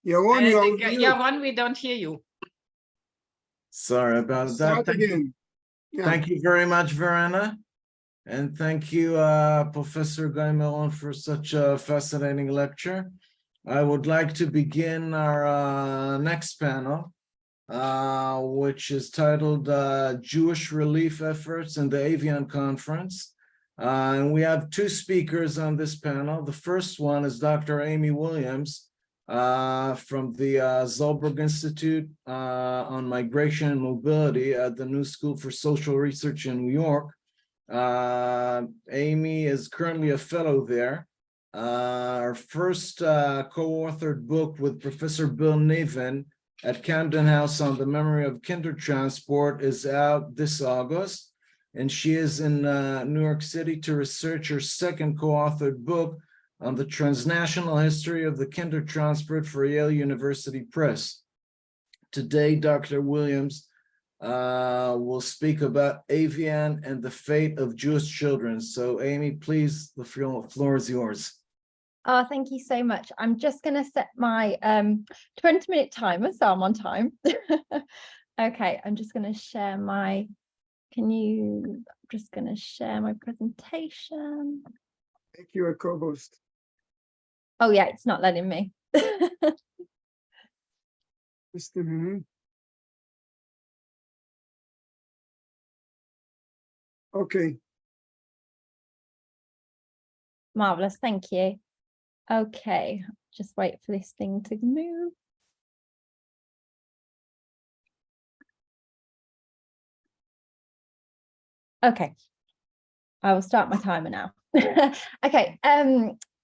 Yaron, you're on mute. Yaron, we don't hear you. Sorry about that. Start again. Yeah. Thank you very much, Verena. And thank you, Professor Guy Mellon, for such a fascinating lecture. I would like to begin our next panel, which is titled Jewish Relief Efforts in the Evian Conference. And we have two speakers on this panel. The first one is Dr. Amy Williams from the Zolberg Institute on Migration and Mobility at the New School for Social Research in New York. Amy is currently a fellow there. Our first co-authored book with Professor Bill Nevin at Camden House on the memory of Kindertransport is out this August. And she is in New York City to research her second co-authored book on the transnational history of the Kindertransport for Yale University Press. Today, Dr. Williams will speak about Evian and the fate of Jewish children. So Amy, please, the floor is yours. Oh, thank you so much. I'm just going to set my 20-minute timer, so I'm on time. Okay, I'm just going to share my, I'm just going to share my presentation. Make you a co-host. Oh yeah, it's not letting me. Just a minute. Okay. Marvelous, thank you. Okay, just wait for this thing to move. Okay, I will start my timer now. Okay,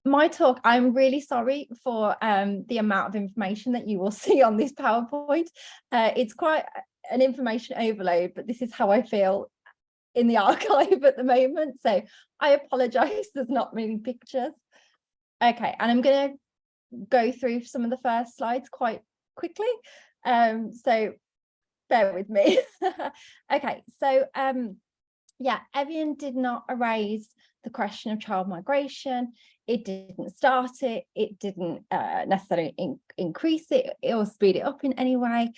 my talk, I'm really sorry for the amount of information that you will see on this PowerPoint. It's quite an information overload, but this is how I feel in the archive at the moment. So I apologize, there's not many pictures. Okay, and I'm going to go through some of the first slides quite quickly. So bear with me. Okay, so yeah, Evian did not erase the question of child migration. It didn't start it. It didn't necessarily increase it or speed it up in any way.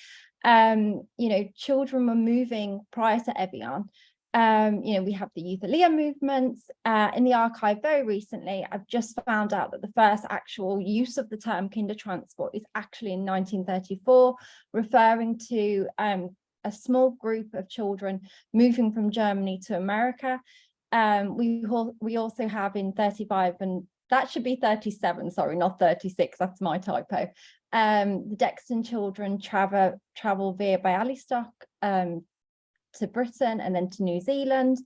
You know, children were moving prior to Evian. You know, we have the Youth movements in the archive very recently. I've just found out that the first actual use of the term Kindertransport is actually in 1934, referring to a small group of children moving from Germany to America. We also have in 35, and that should be 37, sorry, not 36, that's my typo. The Dexton children travel via Bialystok to Britain and then to New Zealand.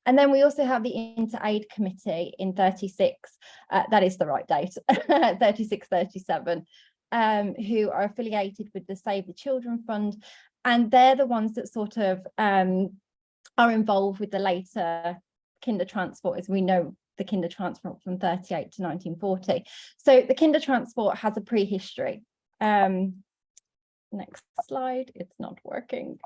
And then we also have the Inter-Aid Committee in 36, that is the right date, 36, 37, who are affiliated with the Save the Children Fund. And they're the ones that sort of are involved with the later Kindertransport, as we know the Kindertransport from 38 to 1940. So the Kindertransport has a prehistory. Next slide, it's not working.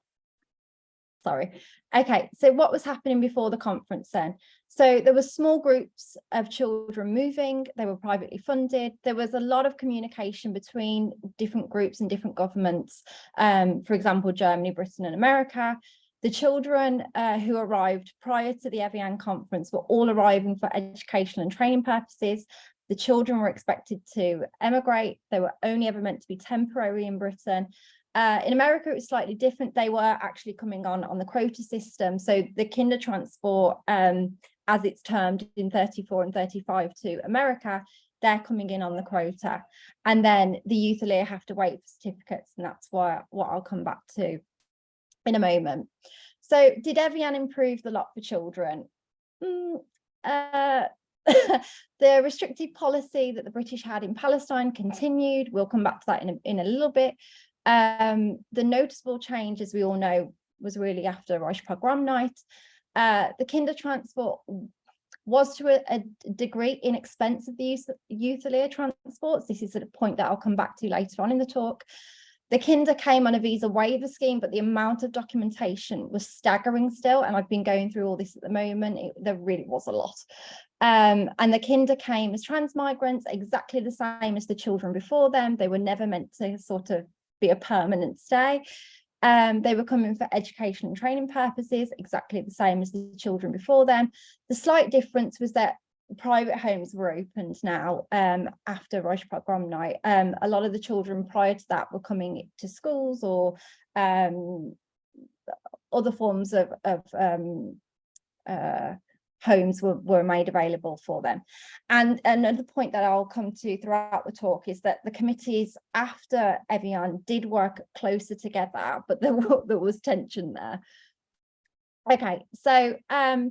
Sorry. Okay, so what was happening before the conference then? So there were small groups of children moving, they were privately funded. There was a lot of communication between different groups and different governments, for example, Germany, Britain and America. The children who arrived prior to the Evian conference were all arriving for educational and training purposes. The children were expected to emigrate. They were only ever meant to be temporary in Britain. In America, it was slightly different. They were actually coming on the quota system. So the Kindertransport, as it's termed in 34 and 35 to America, they're coming in on the quota. And then the youth have to wait for certificates. And that's what I'll come back to in a moment. So did Evian improve the lot for children? The restrictive policy that the British had in Palestine continued. We'll come back to that in a little bit. The noticeable change, as we all know, was really after Reich Pogrom night. The Kindertransport was to a degree inexpensive, the youth transports. This is a point that I'll come back to later on in the talk. The Kinder came on a visa waiver scheme, but the amount of documentation was staggering still. And I've been going through all this at the moment. There really was a lot. And the kinder came as trans migrants, exactly the same as the children before them. They were never meant to sort of be a permanent stay. They were coming for education and training purposes, exactly the same as the children before them. The slight difference was that private homes were opened now after Reich Pogrom night. A lot of the children prior to that were coming to schools or other forms of homes were made available for them. And another point that I'll come to throughout the talk is that the committees after Evian did work closer together, but there was tension there. Okay, so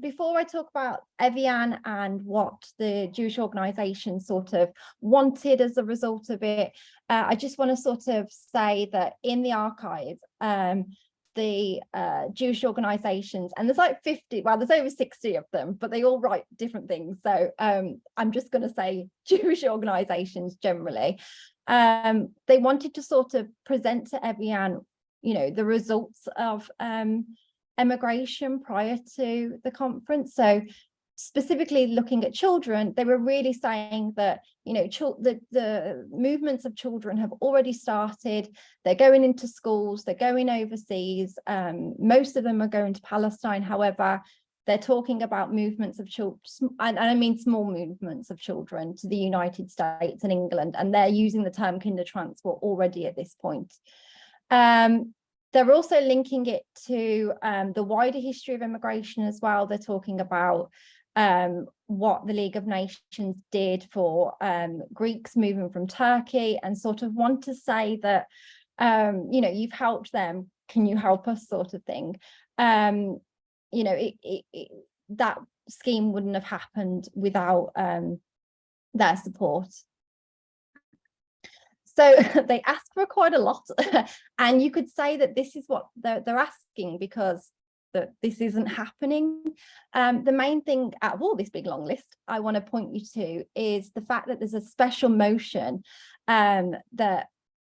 before I talk about Evian and what the Jewish organisation sort of wanted as a result of it, I just want to sort of say that in the archive, the Jewish organisations, and there's like 50, well, there's over 60 of them, but they all write different things. So I'm just going to say Jewish organisations generally. They wanted to sort of present to Evian, you know, the results of emigration prior to the conference. So specifically looking at children, they were really saying that, you know, the movements of children have already started. They're going into schools, they're going overseas. Most of them are going to Palestine. However, they're talking about movements of children, and I mean small movements of children, to the United States and England, and they're using the term kindertransport already at this point. They're also linking it to the wider history of immigration as well. They're talking about what the League of Nations did for Greeks moving from Turkey, and sort of want to say that, you know, you've helped them, can you help us, sort of thing. You know, that scheme wouldn't have happened without their support. So they ask for quite a lot, and you could say that this is what they're asking because this isn't happening. The main thing out of all this big long list I want to point you to is the fact that there's a special motion that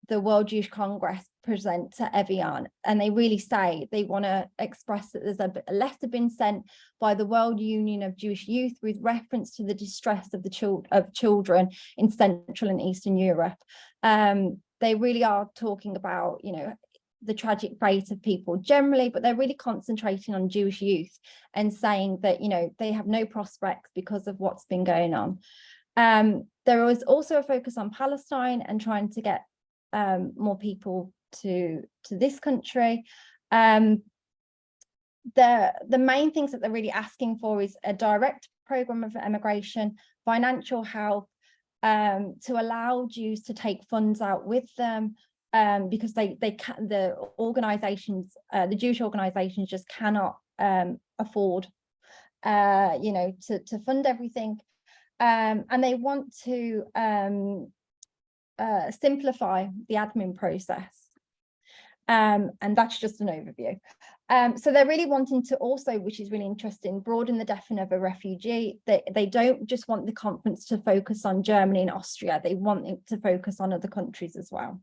the World Jewish Congress present to Evian, and they really say they want to express that there's a letter been sent by the World Union of Jewish Youth with reference to the distress of the children in Central and Eastern Europe. They really are talking about, you know, the tragic fate of people generally, but they're really concentrating on Jewish youth and saying that, you know, they have no prospects because of what's been going on. There was also a focus on Palestine and trying to get more people to this country. The main things that they're really asking for is a direct program of immigration, financial help, to allow Jews to take funds out with them, because the organizations, the Jewish organizations just cannot afford, you know, to fund everything. And they want to simplify the admin process. And that's just an overview. So they're really wanting to also, which is really interesting, broaden the definition of a refugee. They don't just want the conference to focus on Germany and Austria. They want it to focus on other countries as well.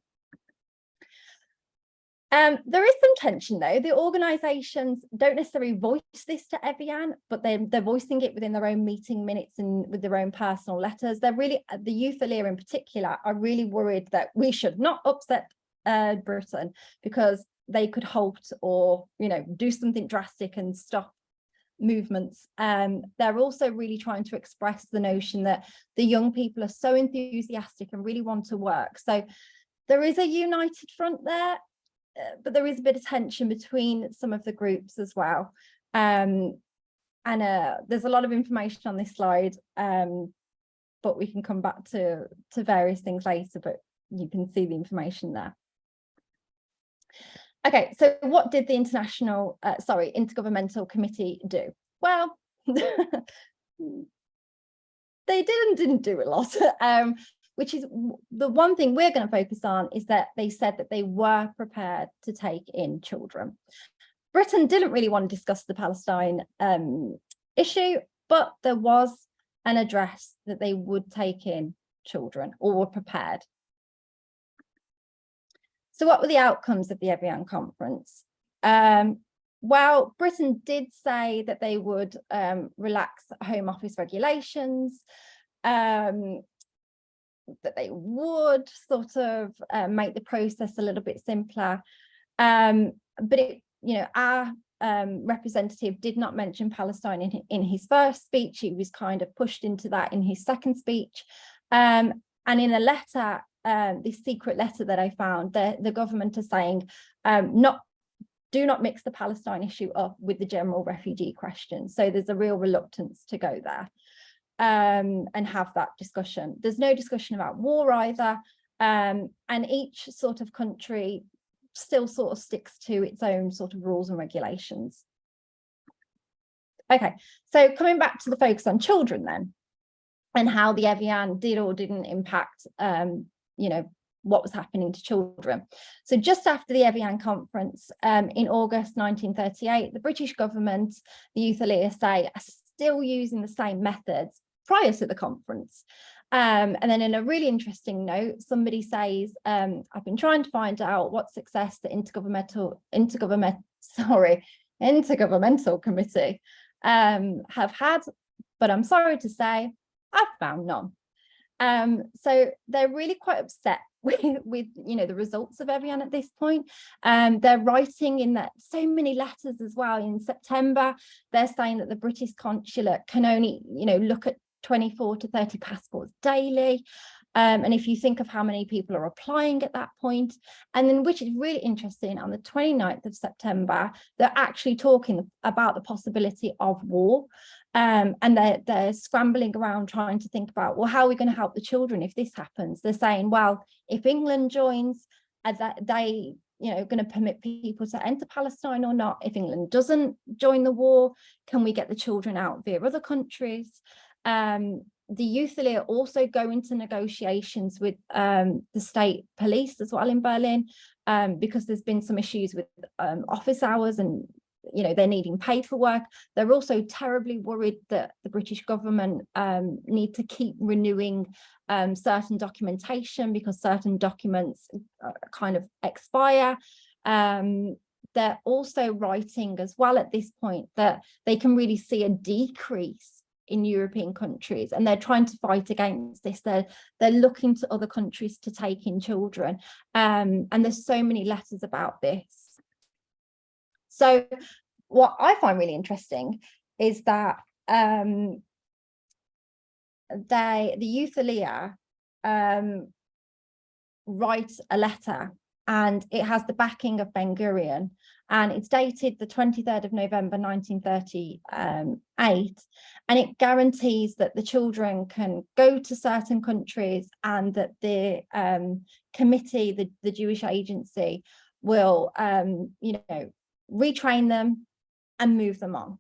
There is some tension though. The organisations don't necessarily voice this to Evian, but they're voicing it within their own meeting minutes and with their own personal letters. They're really, the youth in particular, are really worried that we should not upset Britain because they could halt or, you know, do something drastic and stop movements. They're also really trying to express the notion that the young people are so enthusiastic and really want to work. So there is a united front there, but there is a bit of tension between some of the groups as well. And there's a lot of information on this slide, but we can come back to various things later, but you can see the information there. Okay, so what did the Intergovernmental Committee do? Well, they didn't do a lot, which is the one thing we're going to focus on, is that they said that they were prepared to take in children. Britain didn't really want to discuss the Palestine issue, but there was an address that they would take in children, or were prepared. So what were the outcomes of the Evian conference? Well, Britain did say that they would relax Home Office regulations, that they would sort of make the process a little bit simpler. But it, our representative did not mention Palestine in his first speech. He was kind of pushed into that in his second speech. And in a letter, this secret letter that I found, the government is saying, do not mix the Palestine issue up with the general refugee question. So there's a real reluctance to go there and have that discussion. There's no discussion about war either. And each sort of country still sort of sticks to its own sort of rules and regulations. Okay, so coming back to the focus on children then, and how the Evian did or didn't impact, what was happening to children. So just after the Evian conference in August 1938, the British government, the Youth Alliance say, are still using the same methods prior to the conference. And then in a really interesting note, somebody says, I've been trying to find out what success the Intergovernmental Committee have had, but I'm sorry to say, I've found none. So they're really quite upset with the results of Evian at this point. They're writing in that so many letters as well. In September, they're saying that the British consulate can only look at 24 to 30 passports daily. And if you think of how many people are applying at that point, and then which is really interesting, on the 29th of September, they're actually talking about the possibility of war. And they're scrambling around trying to think about, well, how are we going to help the children if this happens? They're saying, well, if England joins, that they going to permit people to enter Palestine or not? If England doesn't join the war, can we get the children out via other countries? The Youth Alliance also go into negotiations with the state police as well in Berlin, because there's been some issues with office hours and they're needing paperwork. They're also terribly worried that the British government need to keep renewing certain documentation because certain documents kind of expire. They're also writing as well at this point that they can really see a decrease in European countries, and they're trying to fight against this. They're looking to other countries to take in children, and there's so many letters about this. So what I find really interesting is that the Youth Alliance writes a letter, and it has the backing of Ben Gurion, and it's dated the 23rd of November 1938, and it guarantees that the children can go to certain countries and that the committee, the Jewish agency, will retrain them and move them on.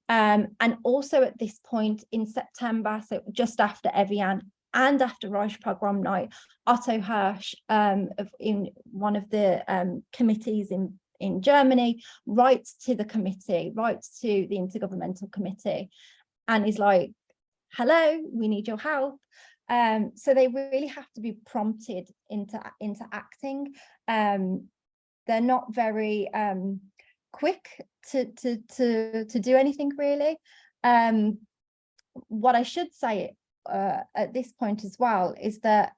And also at this point in September, so just after Evian and after Reich Pogrom night, Otto Hirsch, in one of the committees in Germany, writes to the committee, writes to the Intergovernmental Committee, and is like, hello, we need your help. So they really have to be prompted into acting. They're not very quick to do anything really. What I should say at this point as well is that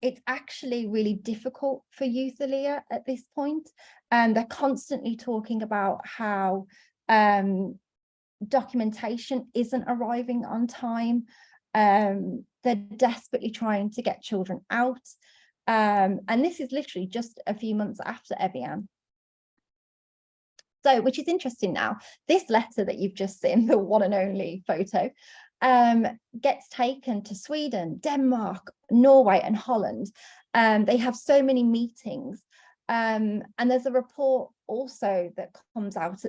it's actually really difficult for Youth Alliance at this point. They're constantly talking about how documentation isn't arriving on time. They're desperately trying to get children out. And this is literally just a few months after Evian. So, which is interesting now, this letter that you've just seen, the one and only photo, gets taken to Sweden, Denmark, Norway and Holland. They have so many meetings. And there's a report also that comes out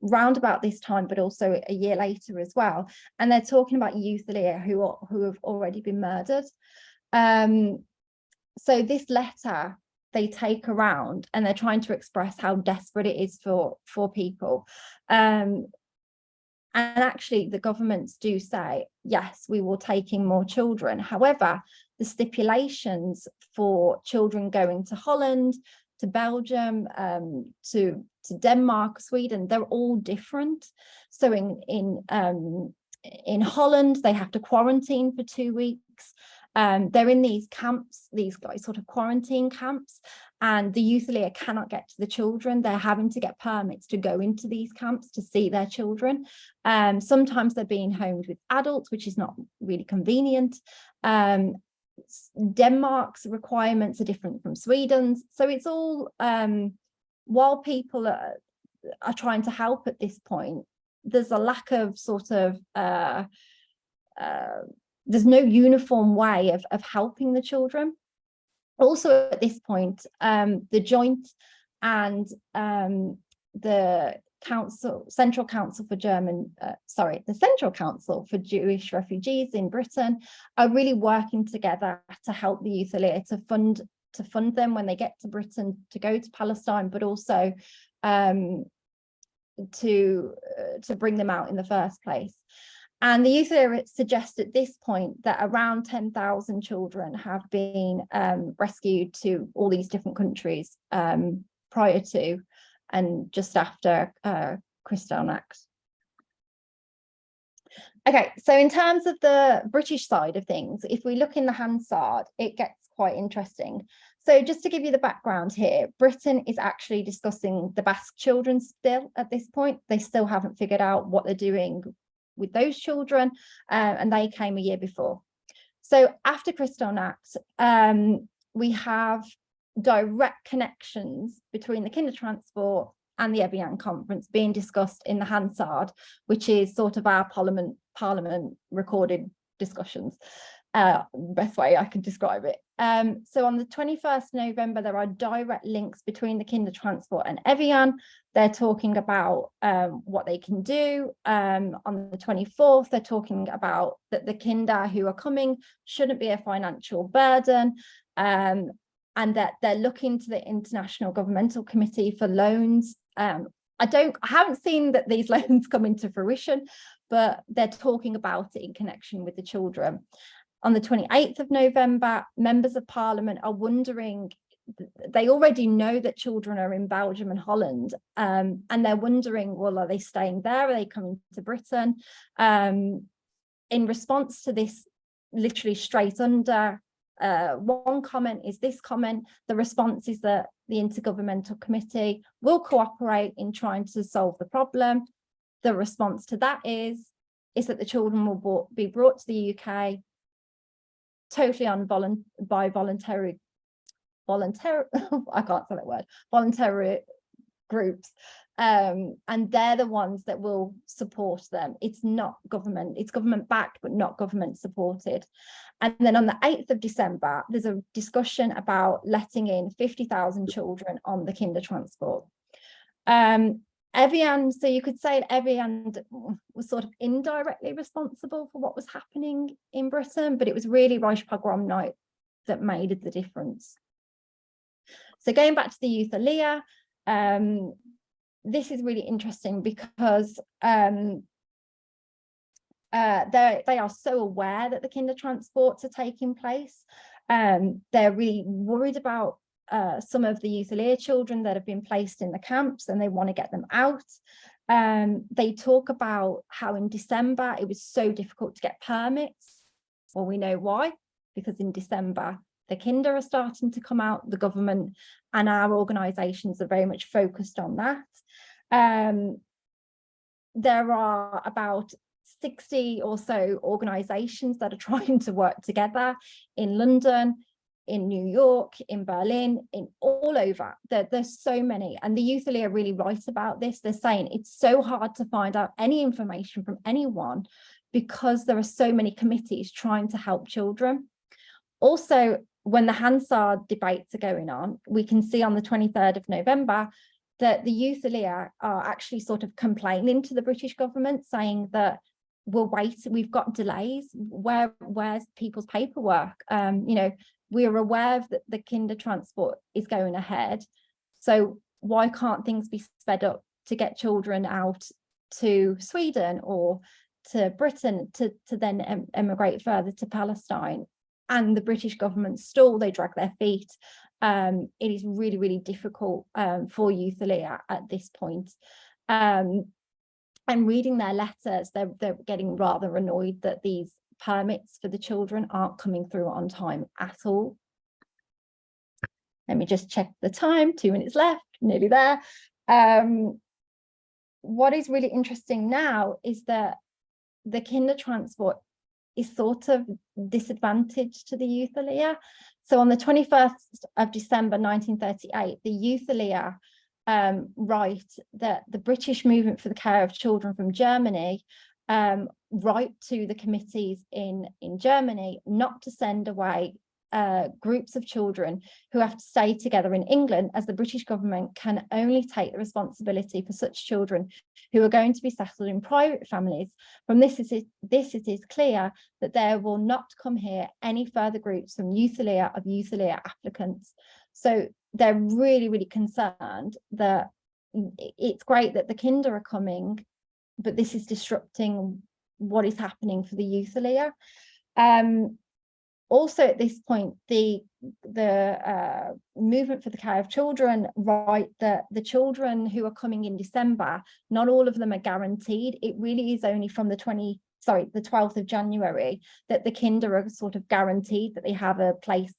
round about this time, but also a year later as well. And they're talking about Youth Alliance who have already been murdered. So this letter they take around and they're trying to express how desperate it is for people. And actually the governments do say, yes, we will take in more children. However, the stipulations for children going to Holland, to Belgium, to Denmark, Sweden. They're all different. So in Holland, they have to quarantine for 2 weeks. They're in these camps, these sort of quarantine camps, and the youthlia cannot get to the children. They're having to get permits to go into these camps to see their children. Sometimes they're being homed with adults, which is not really convenient. Denmark's requirements are different from Sweden's. So it's all, while people are trying to help at this point, there's a lack of sort of, there's no uniform way of helping the children. Also at this point, the Joint and the Central Council for Jewish Refugees in Britain are really working together to help the youthlia, to fund them when they get to Britain to go to Palestine, but also to bring them out in the first place. And the youthlia suggest at this point that around 10,000 children have been rescued to all these different countries prior to and just after Kristallnacht. Okay, so in terms of the British side of things, if we look in the Hansard, it gets quite interesting. So just to give you the background here, Britain is actually discussing the Basque children still at this point. They still haven't figured out what they're doing with those children, and they came a year before. So after Kristallnacht, we have direct connections between the Kindertransport and the Evian conference being discussed in the Hansard, which is sort of our parliament recorded discussions, best way I can describe it. So on the 21st November, there are direct links between the Kindertransport and Evian. They're talking about what they can do. On the 24th, they're talking about that the Kinder who are coming shouldn't be a financial burden, and that they're looking to the International Governmental Committee for loans. I haven't seen that these loans come into fruition, but they're talking about it in connection with the children. On the 28th of November, members of Parliament are wondering, they already know that children are in Belgium and Holland, and they're wondering, well, are they staying there? Are they coming to Britain? In response to this, literally straight under, one comment is this comment. The response is that the Intergovernmental Committee will cooperate in trying to solve the problem. The response to that is that the children will be brought to the UK totally on voluntary I can't say that word, voluntary groups, and they're the ones that will support them. It's not government, it's government backed but not government supported. And then on the 8th of December, there's a discussion about letting in 50,000 children on the Kindertransport. Evian, so you could say Evian was sort of indirectly responsible for what was happening in Britain, but it was really Reich Pogrom night that made the difference. So going back to the youthlia, this is really interesting because they are so aware that the Kindertransports are taking place. They're really worried about some of the youthlia children that have been placed in the camps, and they want to get them out. They talk about how in December it was so difficult to get permits. Well, we know why, because in December the Kinder are starting to come out. The government and our organisations are very much focused on that. There are about 60 or so organisations that are trying to work together in London, in New York, in Berlin, in all over. There's so many, and the youthlia are really right about this. They're saying it's so hard to find out any information from anyone because there are so many committees trying to help children. Also, when the Hansard debates are going on, we can see on the 23rd of November that the youthlia are actually sort of complaining to the British government, saying that we'll wait, we've got delays, where's people's paperwork? We're aware that the Kindertransport is going ahead, so why can't things be sped up to get children out to Sweden or to Britain to then emigrate further to Palestine? And the British government stall, they drag their feet, it is really, really difficult for Youth-Aliyah at this point. And reading their letters, they're getting rather annoyed that these permits for the children aren't coming through on time at all. Let me just check the time, 2 minutes left, nearly there. What is really interesting now is that the kinder transport is sort of disadvantaged to the Youth-Aliyah. So on the 21st of December 1938, the Youth-Aliyah write that the British Movement for the Care of Children from Germany write to the committees in Germany not to send away groups of children who have to stay together in England, as the British government can only take the responsibility for such children who are going to be settled in private families. From this it is clear that there will not come here any further groups from Youth-Aliyah applicants. So they're really, really concerned that it's great that the kinder are coming, but this is disrupting what is happening for the Youth-Aliyah. Also, at this point, the Movement for the Care of Children write that the children who are coming in December, not all of them are guaranteed. It really is only from the 12th of January that the kinder are sort of guaranteed that they have a place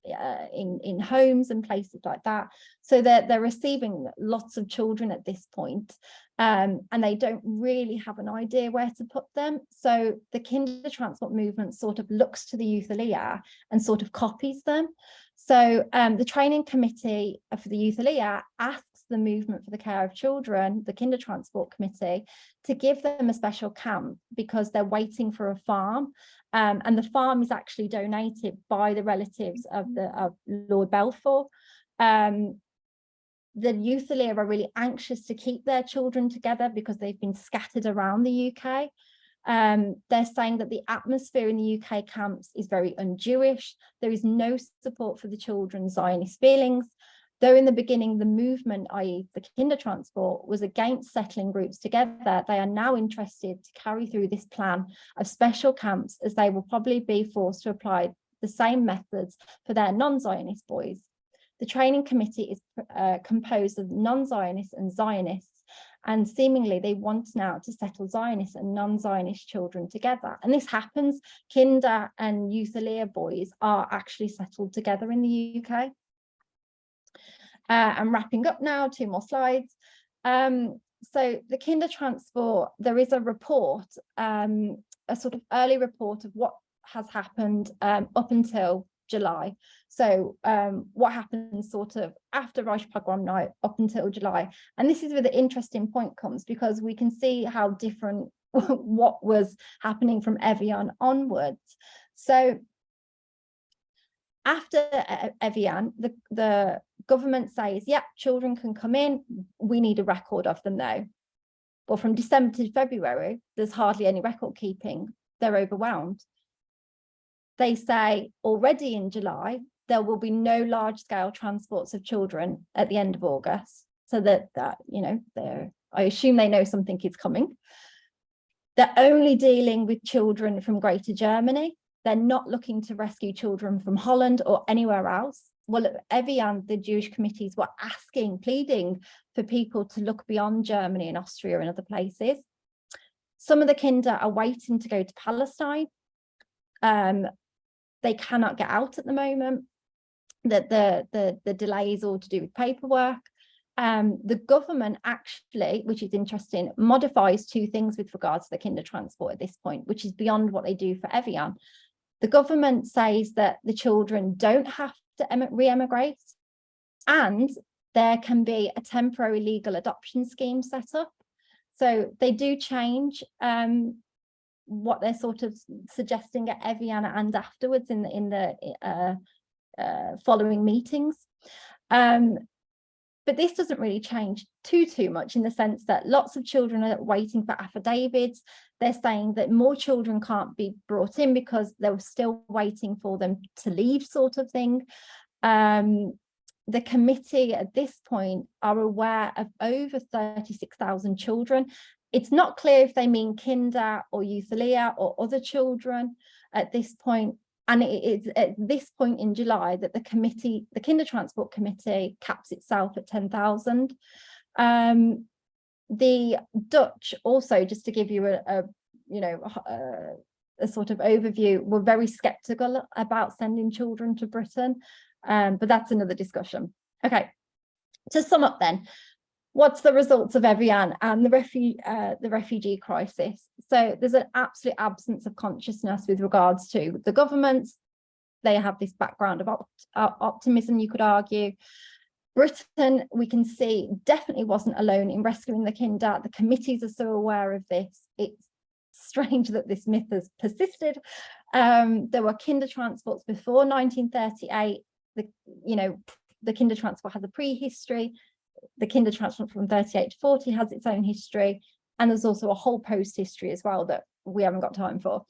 in homes and places like that. So they're receiving lots of children at this point, and they don't really have an idea where to put them. So the kinder transport movement sort of looks to the Youth-Aliyah and sort of copies them. So the training committee for the Youth-Aliyah asks the Movement for the Care of Children, the kinder transport committee, to give them a special camp because they're waiting for a farm. And the farm is actually donated by the relatives of Lord Balfour. The Youth-Aliyah are really anxious to keep their children together because they've been scattered around the UK. They're saying that the atmosphere in the UK camps is very un-Jewish. There is no support for the children's Zionist feelings. Though in the beginning, the movement, i.e. the kinder transport, was against settling groups together, they are now interested to carry through this plan of special camps, as they will probably be forced to apply the same methods for their non-Zionist boys. The training committee is composed of non-Zionists and Zionists, and seemingly they want now to settle Zionist and non-Zionist children together. And this happens. Kinder and Youth-Aliyah boys are actually settled together in the UK. I'm wrapping up now, 2 more slides. So the kinder transport, there is a report, a sort of early report of what has happened up until July. So what happened sort of after Reich Pogrom night up until July. And this is where the interesting point comes, because we can see how different what was happening from Evian onwards. So after Evian, the government says, yeah, children can come in. We need a record of them though. But from December to February, there's hardly any record keeping. They're overwhelmed. They say already in July, there will be no large scale transports of children at the end of August. So that you know, I assume they know something is coming. They're only dealing with children from Greater Germany. They're not looking to rescue children from Holland or anywhere else. Well, at Evian, the Jewish committees were pleading for people to look beyond Germany and Austria and other places. Some of the kinder are waiting to go to Palestine. They cannot get out at the moment. The delay is all to do with paperwork. The government actually, which is interesting, modifies 2 things with regards to the kinder transport at this point, which is beyond what they do for Evian. The government says that the children don't have to re-emigrate, and there can be a temporary legal adoption scheme set up. So they do change what they're sort of suggesting at Evian and afterwards in the following meetings. But this doesn't really change too much, in the sense that lots of children are waiting for affidavits. They're saying that more children can't be brought in because they're still waiting for them to leave, sort of thing. The committee at this point are aware of over 36,000 children. It's not clear if they mean kinder or Youth-Aliyah or other children at this point. And it's at this point in July that the committee, the Kindertransport Committee, caps itself at 10,000. The Dutch also, just to give you a sort of overview, were very skeptical about sending children to Britain, but that's another discussion. Okay, to sum up then, what's the results of Evian and the refugee crisis? So there's an absolute absence of consciousness with regards to the governments. They have this background of optimism, you could argue. Britain, we can see, definitely wasn't alone in rescuing the kinder. The committees are so aware of this. It's strange that this myth has persisted. There were kinder transports before 1938. The kinder transport has a prehistory. The kinder transport from 38 to 40 has its own history. And there's also a whole post history as well that we haven't got time for.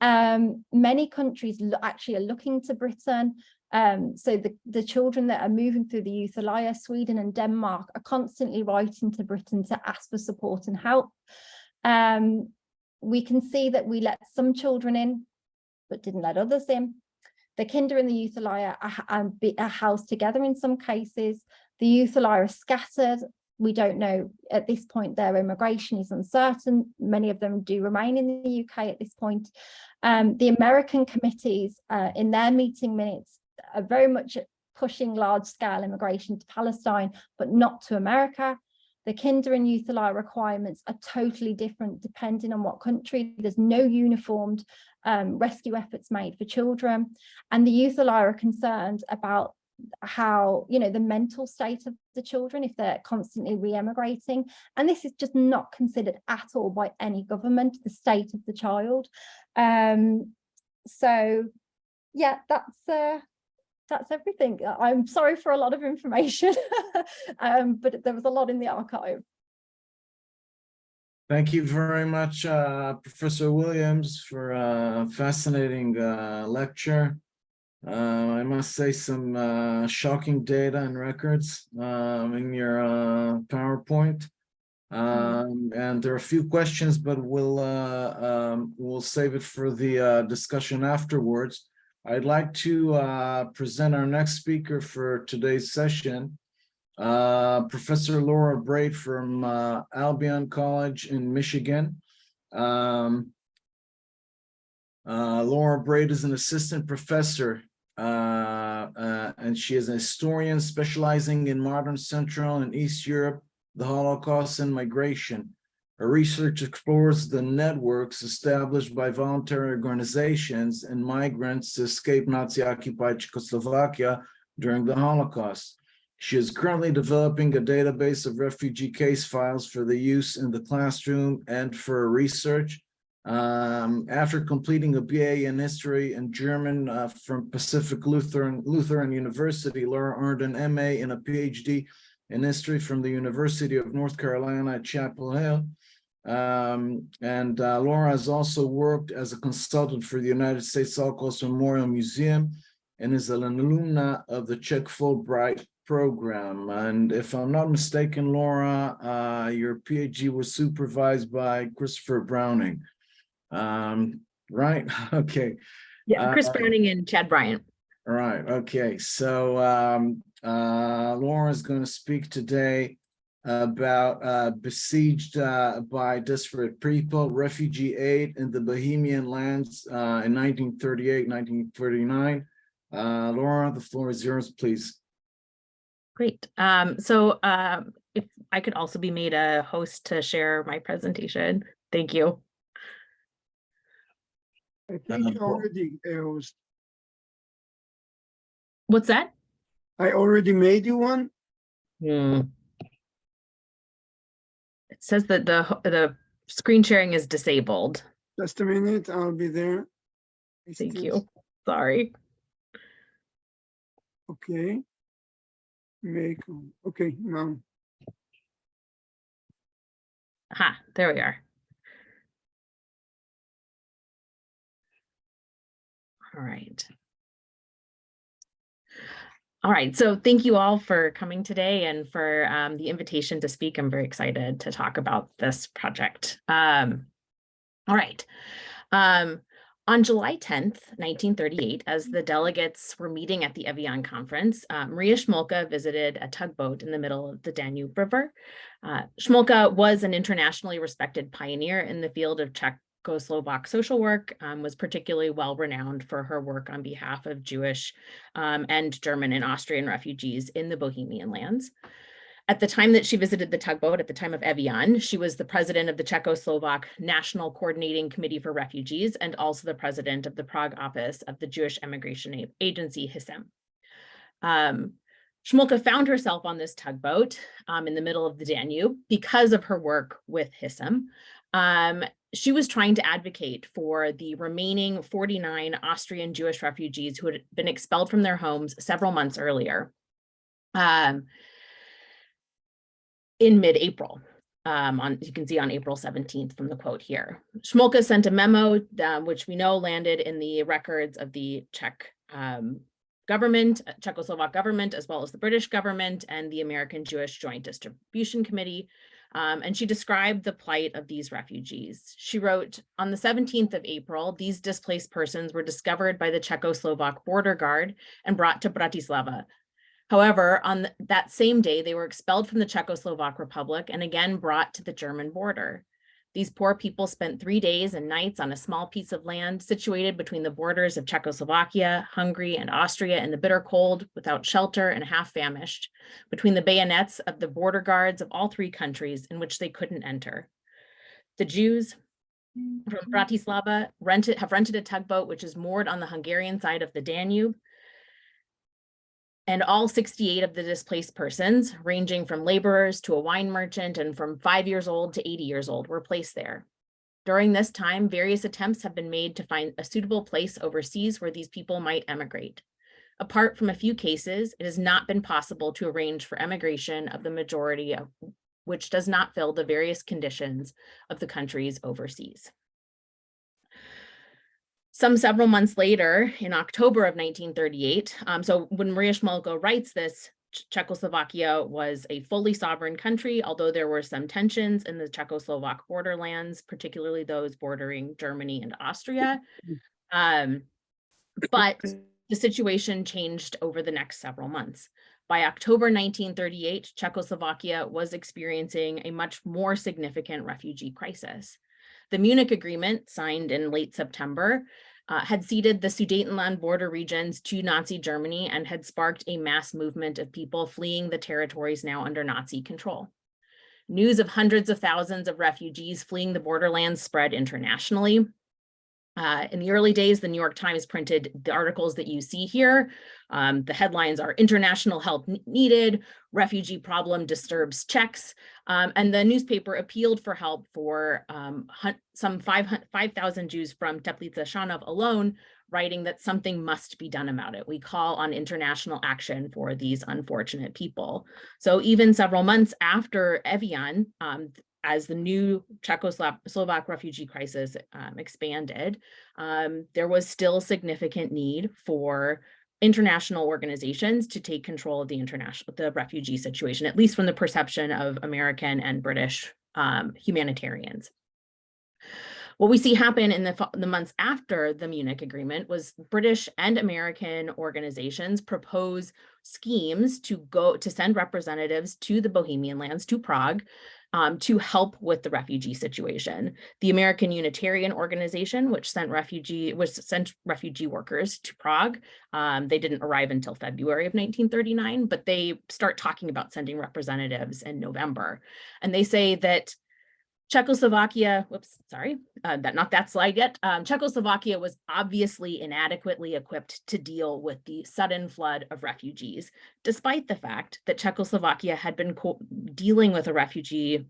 Many countries actually are looking to Britain. So the children that are moving through the Euthalia, Sweden and Denmark, are constantly writing to Britain to ask for support and help. We can see that we let some children in, but didn't let others in. The kinder and the Euthalia are housed together in some cases. The Euthalia are scattered. We don't know at this point, their immigration is uncertain. Many of them do remain in the UK at this point. The American committees in their meeting minutes are very much pushing large-scale immigration to Palestine, but not to America. The kinder and Euthalia requirements are totally different depending on what country. There's no uniformed rescue efforts made for children. And the Euthalia are concerned about how, the mental state of the children if they're constantly re-emigrating. And this is just not considered at all by any government, the state of the child. So yeah, that's everything. I'm sorry for a lot of information, but there was a lot in the archive. Thank you very much, Professor Williams, for a fascinating lecture. I must say some shocking data and records in your PowerPoint. And there are a few questions, but we'll save it for the discussion afterwards. I'd like to present our next speaker for today's session, Professor Laura Brade from Albion College in Michigan. Laura Brade is an assistant professor, and she is a historian specializing in modern Central and East Europe, the Holocaust, and migration. Her research explores the networks established by voluntary organizations and migrants to escape Nazi-occupied Czechoslovakia during the Holocaust. She is currently developing a database of refugee case files for the use in the classroom and for research. After completing a BA in history and German from Pacific Lutheran University, Laura earned an MA and a PhD in history from the University of North Carolina at Chapel Hill. Laura has also worked as a consultant for the United States Holocaust Memorial Museum and is an alumna of the Czech Fulbright program. And if I'm not mistaken, Laura, your PhD was supervised by Christopher Browning. Right? Okay. Yeah, Chris Browning and Chad Bryant. Right. Okay. So Laura is going to speak today about Besieged by Desperate People, Refugee Aid in the Bohemian lands in 1938, 1939. Laura, the floor is yours, please. Great. If I could also be made a host to share my presentation. Thank you. I think you already host. What's that? I already made you one. It says that the screen sharing is disabled. Just a minute, I'll be there. Thank you. Sorry. Okay. Okay, now. Aha, there we are. All right. All right, so thank you all for coming today and for the invitation to speak. I'm very excited to talk about this project. All right. On July 10th, 1938, as the delegates were meeting at the Evian conference, Maria Smolka visited a tugboat in the middle of the Danube River. Smolka was an internationally respected pioneer in the field of Czechoslovak social work, was particularly well renowned for her work on behalf of Jewish and German and Austrian refugees in the Bohemian lands. At the time that she visited the tugboat, at the time of Evian, she was the president of the Czechoslovak National Coordinating Committee for Refugees and also the president of the Prague office of the Jewish Emigration Agency, HISEM. Smolka found herself on this tugboat in the middle of the Danube because of her work with HISEM. She was trying to advocate for the remaining 49 Austrian Jewish refugees who had been expelled from their homes several months earlier. In mid-April, you can see on April 17th from the quote here. Smolka sent a memo, which we know landed in the records of the Czech government, Czechoslovak government, as well as the British government and the American Jewish Joint Distribution Committee. And she described the plight of these refugees. She wrote, on the 17th of April, these displaced persons were discovered by the Czechoslovak border guard and brought to Bratislava. However, on that same day, they were expelled from the Czechoslovak Republic and again brought to the German border. These poor people spent 3 days and nights on a small piece of land situated between the borders of Czechoslovakia, Hungary, and Austria in the bitter cold, without shelter and half famished, between the bayonets of the border guards of all three countries in which they couldn't enter. The Jews from Bratislava have rented a tugboat which is moored on the Hungarian side of the Danube. And all 68 of the displaced persons, ranging from laborers to a wine merchant and from 5 years old to 80 years old, were placed there. During this time, various attempts have been made to find a suitable place overseas where these people might emigrate. Apart from a few cases, it has not been possible to arrange for emigration of the majority of which does not fill the various conditions of the countries overseas. Several months later, in October of 1938, so when Maria Smolka writes this, Czechoslovakia was a fully sovereign country, although there were some tensions in the Czechoslovak borderlands, particularly those bordering Germany and Austria. But the situation changed over the next several months. By October 1938, Czechoslovakia was experiencing a much more significant refugee crisis. The Munich Agreement, signed in late September, had ceded the Sudetenland border regions to Nazi Germany and had sparked a mass movement of people fleeing the territories now under Nazi control. News of hundreds of thousands of refugees fleeing the borderlands spread internationally. In the early days, the New York Times printed the articles that you see here. The headlines are "International Help Needed," "Refugee Problem Disturbs Czechs," and the newspaper appealed for help for some 5,000 Jews from Teplice Shanov alone, writing that something must be done about it. We call on international action for these unfortunate people. So even several months after Evian, as the new Czechoslovak refugee crisis expanded, there was still significant need for international organizations to take control of the refugee situation, at least from the perception of American and British humanitarians. What we see happen in the months after the Munich Agreement was British and American organizations propose schemes to send representatives to the Bohemian lands, to Prague, to help with the refugee situation. The American Unitarian Organization, which sent refugee workers to Prague, they didn't arrive until February of 1939, but they start talking about sending representatives in November. And they say that Czechoslovakia, not that slide yet. Czechoslovakia was obviously inadequately equipped to deal with the sudden flood of refugees, despite the fact that Czechoslovakia had been dealing with a refugee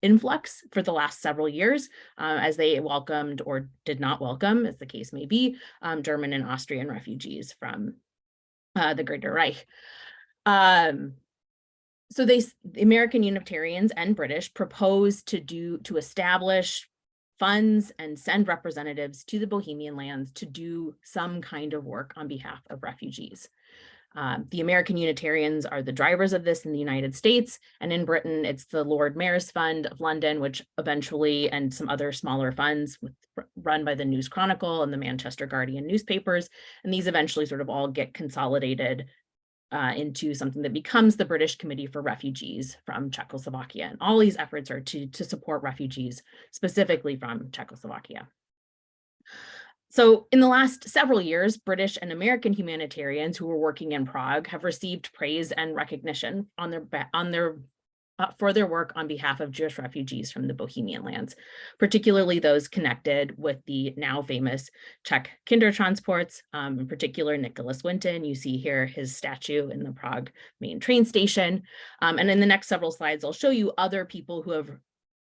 influx for the last several years, as they welcomed or did not welcome, as the case may be, German and Austrian refugees from the Greater Reich. So the American Unitarians and British proposed to establish funds and send representatives to the Bohemian lands to do some kind of work on behalf of refugees. The American Unitarians are the drivers of this in the United States, and in Britain, it's the Lord Mayor's Fund of London, which eventually, and some other smaller funds run by the News Chronicle and the Manchester Guardian newspapers, and these eventually sort of all get consolidated into something that becomes the British Committee for Refugees from Czechoslovakia. And all these efforts are to support refugees, specifically from Czechoslovakia. So in the last several years, British and American humanitarians who were working in Prague have received praise and recognition for their work on behalf of Jewish refugees from the Bohemian lands, particularly those connected with the now famous Czech Kindertransports, in particular Nicholas Winton. You see here his statue in the Prague main train station. And in the next several slides, I'll show you other people who have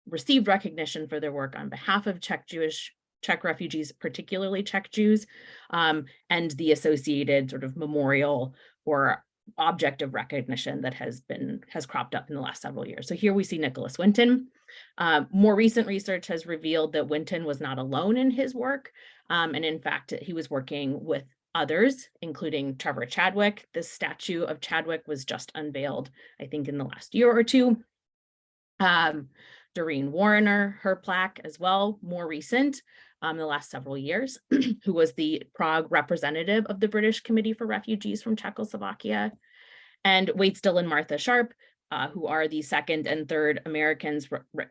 received recognition for their work on behalf of Czech refugees, particularly Czech Jews, and the associated sort of memorial or object of recognition that has cropped up in the last several years. So here we see Nicholas Winton. More recent research has revealed that Winton was not alone in his work. And in fact, he was working with others, including Trevor Chadwick. This statue of Chadwick was just unveiled, I think, in the last year or two. Doreen Warrener, her plaque as well, more recent, in the last several years, who was the Prague representative of the British Committee for Refugees from Czechoslovakia, and Waitstill and Martha Sharp, who are the second and third Americans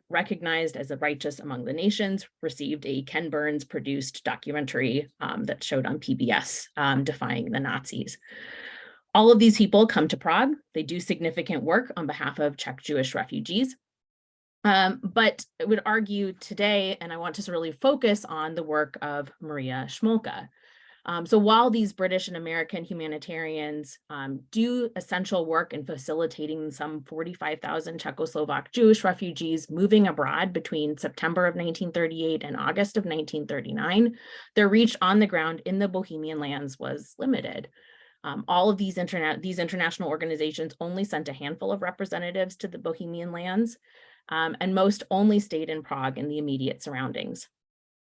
recognized as the righteous among the nations, received a Ken Burns produced documentary that showed on PBS, defying the Nazis. All of these people come to Prague. They do significant work on behalf of Czech Jewish refugees. But I would argue today, and I want to really focus on the work of Maria Smolka. So while these British and American humanitarians do essential work in facilitating some 45,000 Czechoslovak Jewish refugees moving abroad between September of 1938 and August of 1939, their reach on the ground in the Bohemian lands was limited. All of these international organizations only sent a handful of representatives to the Bohemian lands, and most only stayed in Prague and the immediate surroundings.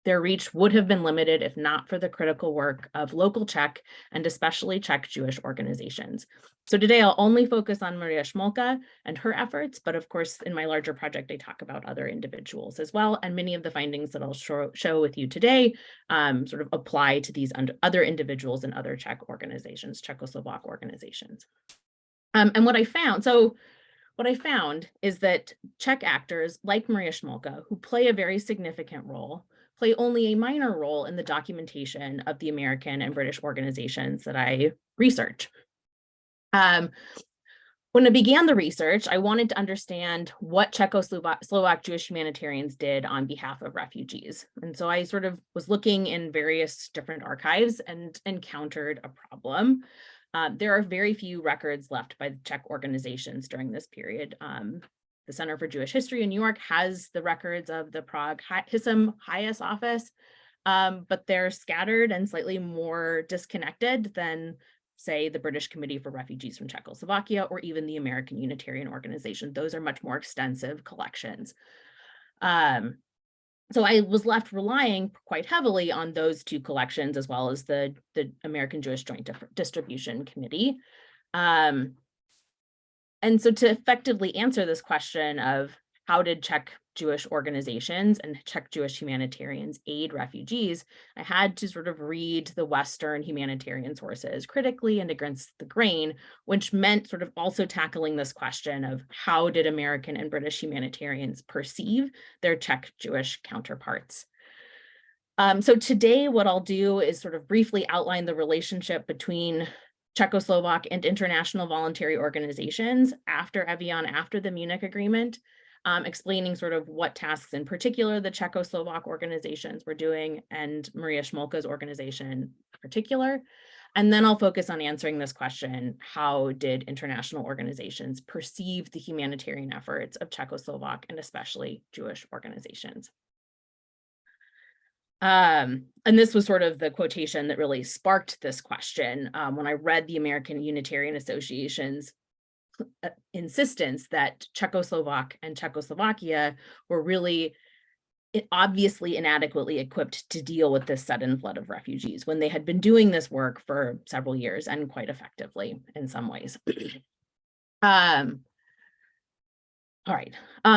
Their reach would have been limited if not for the critical work of local Czech and especially Czech Jewish organizations. So today I'll only focus on Maria Smolka and her efforts, but of course in my larger project I talk about other individuals as well, and many of the findings that I'll show with you today sort of apply to these other individuals and other Czech organizations, Czechoslovak organizations. And what I found is that Czech actors like Maria Smolka, who play a very significant role, play only a minor role in the documentation of the American and British organizations that I research. When I began the research, I wanted to understand what Czechoslovak Jewish humanitarians did on behalf of refugees. And so I sort of was looking in various different archives and encountered a problem. There are very few records left by the Czech organizations during this period. The Center for Jewish History in New York has the records of the Prague HISM HIAS office, but they're scattered and slightly more disconnected than, say, the British Committee for Refugees from Czechoslovakia or even the American Unitarian Organization. Those are much more extensive collections. So I was left relying quite heavily on those two collections, as well as the American Jewish Joint Distribution Committee. And so to effectively answer this question of how did Czech Jewish organizations and Czech Jewish humanitarians aid refugees, I had to sort of read the Western humanitarian sources critically and against the grain, which meant sort of also tackling this question of how did American and British humanitarians perceive their Czech Jewish counterparts. So today what I'll do is sort of briefly outline the relationship between Czechoslovak and international voluntary organizations after Evian, after the Munich Agreement, explaining sort of what tasks in particular the Czechoslovak organizations were doing and Maria Smolka's organization in particular. And then I'll focus on answering this question: how did international organizations perceive the humanitarian efforts of Czechoslovak and especially Jewish organizations? And this was sort of the quotation that really sparked this question when I read the American Unitarian Association's insistence that Czechoslovak and Czechoslovakia were really obviously inadequately equipped to deal with this sudden flood of refugees when they had been doing this work for several years and quite effectively in some ways. All right,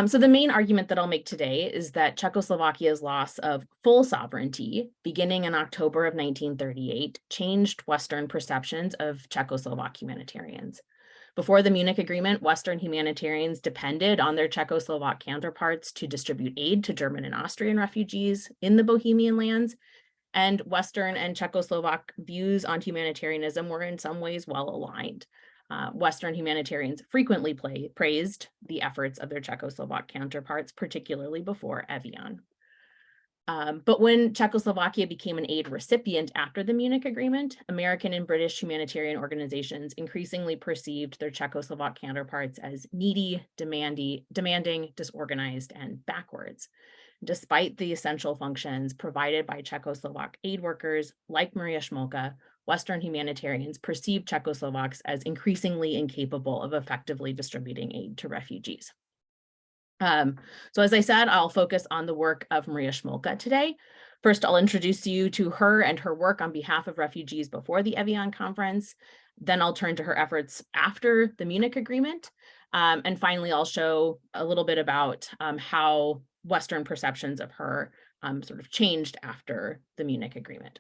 so the main argument that I'll make today is that Czechoslovakia's loss of full sovereignty beginning in October of 1938 changed Western perceptions of Czechoslovak humanitarians. Before the Munich Agreement, Western humanitarians depended on their Czechoslovak counterparts to distribute aid to German and Austrian refugees in the Bohemian lands, and Western and Czechoslovak views on humanitarianism were in some ways well aligned. Western humanitarians frequently praised the efforts of their Czechoslovak counterparts, particularly before Evian. But when Czechoslovakia became an aid recipient after the Munich Agreement, American and British humanitarian organizations increasingly perceived their Czechoslovak counterparts as needy, demanding, disorganized, and backwards. Despite the essential functions provided by Czechoslovak aid workers like Maria Smolka, Western humanitarians perceived Czechoslovaks as increasingly incapable of effectively distributing aid to refugees. So as I said, I'll focus on the work of Maria Smolka today. First, I'll introduce you to her and her work on behalf of refugees before the Evian conference. Then I'll turn to her efforts after the Munich Agreement. And finally, I'll show a little bit about how Western perceptions of her sort of changed after the Munich Agreement.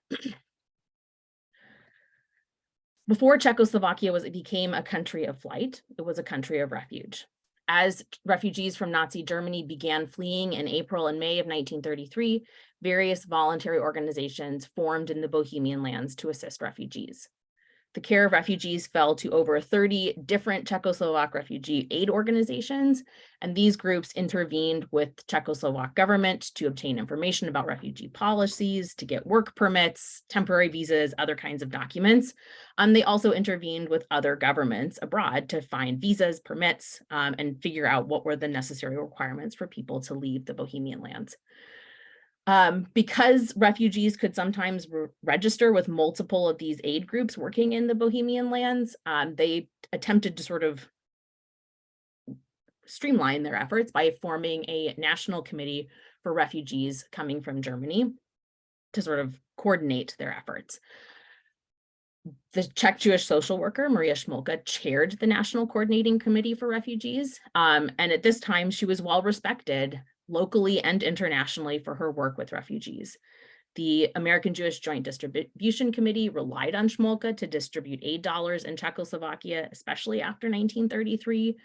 Before Czechoslovakia became a country of flight, it was a country of refuge. As refugees from Nazi Germany began fleeing in April and May of 1933, various voluntary organizations formed in the Bohemian lands to assist refugees. The care of refugees fell to over 30 different Czechoslovak refugee aid organizations, and these groups intervened with Czechoslovak government to obtain information about refugee policies, to get work permits, temporary visas, other kinds of documents. They also intervened with other governments abroad to find visas, permits, and figure out what were the necessary requirements for people to leave the Bohemian lands. Because refugees could sometimes register with multiple of these aid groups working in the Bohemian lands, they attempted to sort of streamline their efforts by forming a national committee for refugees coming from Germany to sort of coordinate their efforts. The Czech Jewish social worker, Maria Smolka, chaired the National Coordinating Committee for Refugees, and at this time she was well respected locally and internationally for her work with refugees. The American Jewish Joint Distribution Committee relied on Smolka to distribute aid dollars in Czechoslovakia, especially after 1933.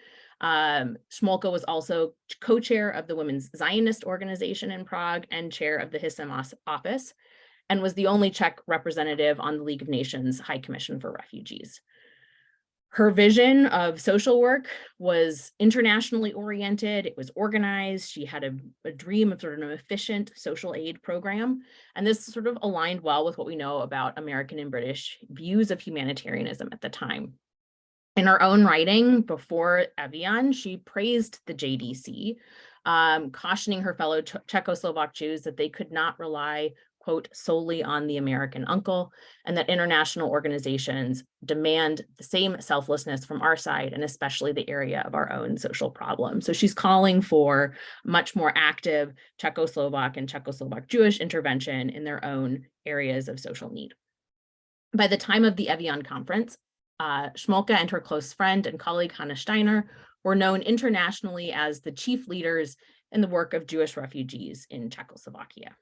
Smolka was also co-chair of the Women's Zionist Organization in Prague and chair of the HISM office, and was the only Czech representative on the League of Nations High Commission for Refugees. Her vision of social work was internationally oriented. It was organized. She had a dream of sort of an efficient social aid program. And this sort of aligned well with what we know about American and British views of humanitarianism at the time. In her own writing before Evian, she praised the JDC, cautioning her fellow Czechoslovak Jews that they could not rely, quote, solely on the American uncle, and that international organizations demand the same selflessness from our side, and especially the area of our own social problems. So she's calling for much more active Czechoslovak and Czechoslovak Jewish intervention in their own areas of social need. By the time of the Evian conference, Smolka and her close friend and colleague Hanna Steiner were known internationally as the chief leaders in the work of Jewish refugees in Czechoslovakia.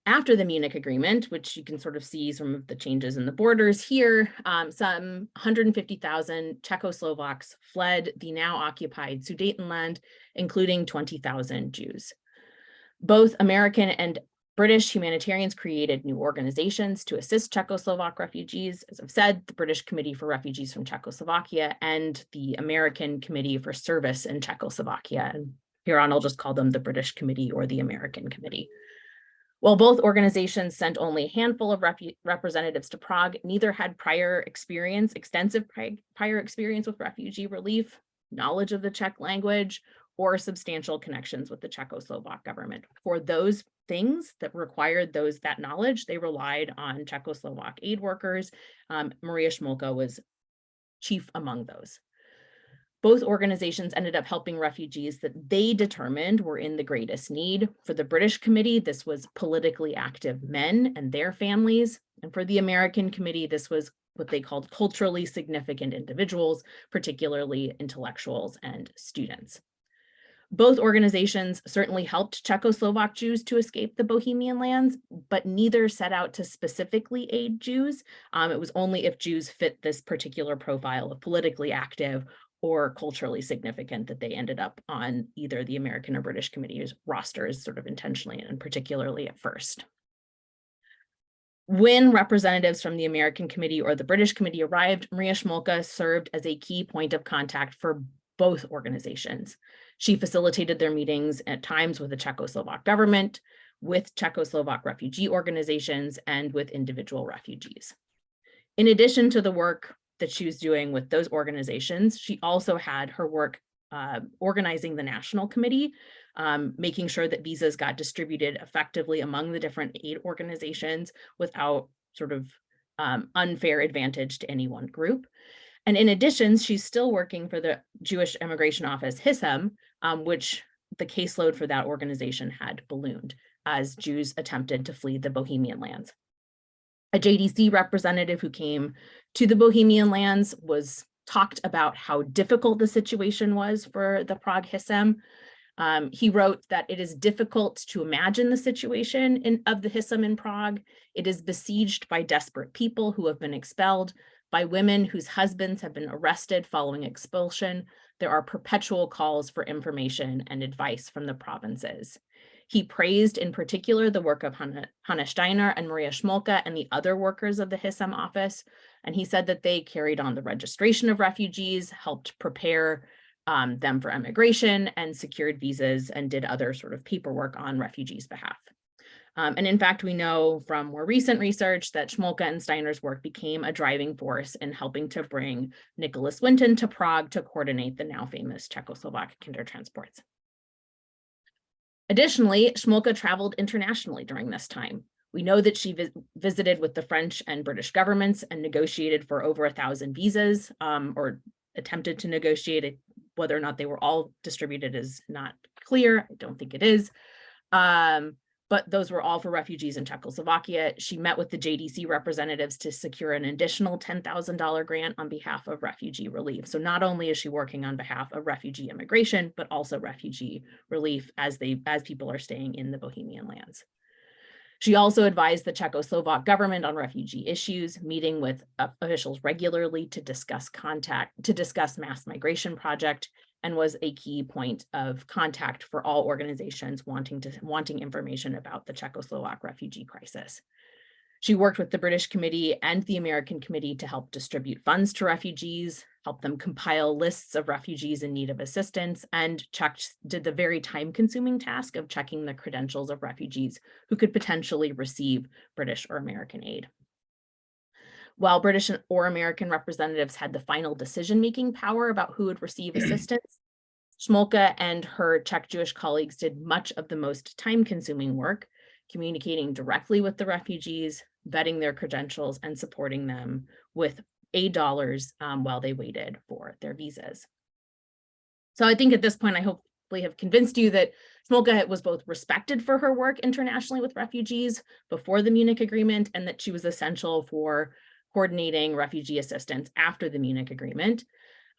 After the Munich Agreement, which you can sort of see some of the changes in the borders here, some 150,000 Czechoslovaks fled the now occupied Sudetenland, including 20,000 Jews. Both American and British humanitarians created new organizations to assist Czechoslovak refugees. As I've said, the British Committee for Refugees from Czechoslovakia and the American Committee for Service in Czechoslovakia. And here on, I'll just call them the British Committee or the American Committee. While both organizations sent only a handful of representatives to Prague, neither had extensive prior experience with refugee relief, knowledge of the Czech language, or substantial connections with the Czechoslovak government. For those things that required that knowledge, they relied on Czechoslovak aid workers. Maria Smolka was chief among those. Both organizations ended up helping refugees that they determined were in the greatest need. For the British Committee, this was politically active men and their families. And for the American Committee, this was what they called culturally significant individuals, particularly intellectuals and students. Both organizations certainly helped Czechoslovak Jews to escape the Bohemian lands, but neither set out to specifically aid Jews. It was only if Jews fit this particular profile of politically active or culturally significant that they ended up on either the American or British Committee's rosters, sort of intentionally and particularly at first. When representatives from the American Committee or the British Committee arrived, Maria Smolka served as a key point of contact for both organizations. She facilitated their meetings at times with the Czechoslovak government, with Czechoslovak refugee organizations, and with individual refugees. In addition to the work that she was doing with those organizations, she also had her work organizing the National Committee, making sure that visas got distributed effectively among the different aid organizations without sort of unfair advantage to any one group. And in addition, she's still working for the Jewish Immigration Office, HISM, which the caseload for that organization had ballooned as Jews attempted to flee the Bohemian lands. A JDC representative who came to the Bohemian lands talked about how difficult the situation was for the Prague HISM. He wrote that it is difficult to imagine the situation of the HISM in Prague. It is besieged by desperate people who have been expelled, by women whose husbands have been arrested following expulsion. There are perpetual calls for information and advice from the provinces. He praised in particular the work of Hanna Steiner and Maria Smolka and the other workers of the HISM office. And he said that they carried on the registration of refugees, helped prepare them for emigration, and secured visas and did other sort of paperwork on refugees' behalf. And in fact, we know from more recent research that Smolka and Steiner's work became a driving force in helping to bring Nicholas Winton to Prague to coordinate the now famous Czechoslovak Kindertransports. Additionally, Smolka traveled internationally during this time. We know that she visited with the French and British governments and negotiated for over 1,000 visas, or attempted to negotiate it. Whether or not they were all distributed is not clear. I don't think it is. But those were all for refugees in Czechoslovakia. She met with the JDC representatives to secure an additional $10,000 grant on behalf of refugee relief. So not only is she working on behalf of refugee immigration, but also refugee relief as people are staying in the Bohemian lands. She also advised the Czechoslovak government on refugee issues, meeting with officials regularly to discuss mass migration project, and was a key point of contact for all organizations wanting information about the Czechoslovak refugee crisis. She worked with the British Committee and the American Committee to help distribute funds to refugees, help them compile lists of refugees in need of assistance, and did the very time-consuming task of checking the credentials of refugees who could potentially receive British or American aid. While British or American representatives had the final decision-making power about who would receive assistance, Smolka and her Czech Jewish colleagues did much of the most time-consuming work, communicating directly with the refugees, vetting their credentials, and supporting them with aid dollars while they waited for their visas. So I think at this point, I hopefully have convinced you that Smolka was both respected for her work internationally with refugees before the Munich Agreement, and that she was essential for coordinating refugee assistance after the Munich Agreement,